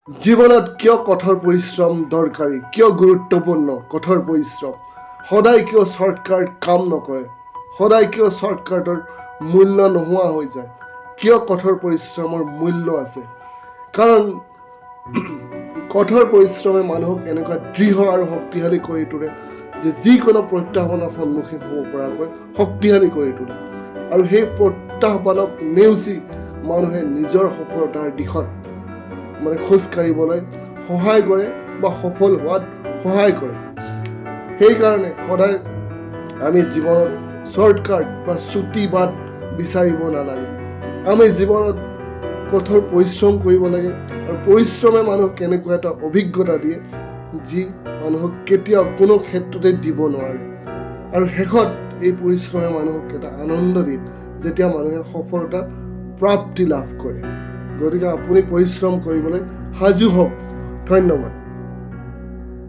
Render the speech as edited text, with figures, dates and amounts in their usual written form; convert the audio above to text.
জীৱনত কিয় কঠোৰ পৰিশ্ৰম দৰকাৰী, কিয় গুৰুত্বপূৰ্ণ কঠোৰ পৰিশ্ৰম, সদায় কিয় শ্বৰ্টকাট কাম নকৰে, সদায় কিয় শ্বৰ্টকাটৰ মূল্য নোহোৱা হৈ যায়, কিয় কঠোৰ পৰিশ্ৰমৰ মূল্য আছে। কাৰণ কঠোৰ পৰিশ্ৰমে মানুহক এনেকুৱা দৃঢ় আৰু শক্তিশালী কৰি তোলে যে যিকোনো প্ৰত্যাহ্বানৰ সন্মুখীন হ'ব পৰাকৈ শক্তিশালী কৰি তোলে। আৰু সেই প্ৰত্যাহ্বানক নেওচি মানুহে নিজৰ সফলতাৰ দিশত খোজ কাঢ়িবলৈ সহায় কৰে বা সফল হোৱাত সহায় কৰে। সেইকাৰণে সদায় আমি জীৱনত শ্বৰ্টকাট বা চুটি বাট বিচাৰিব নালাগে। আমি জীৱনত কঠোৰ পৰিশ্ৰম কৰিব লাগে। আৰু পৰিশ্ৰমে মানুহক এনেকুৱা এটা অভিজ্ঞতা দিয়ে যি মানুহক কেতিয়াও কোনো ক্ষেত্ৰতে দিব নোৱাৰে। আৰু শেষত এই পৰিশ্ৰমে মানুহক এটা আনন্দ দিয়ে যেতিয়া মানুহে সফলতা প্ৰাপ্তি লাভ কৰে। গতিকে আপুনি পৰিশ্ৰম কৰিবলৈ সাজু হওক। ধন্যবাদ।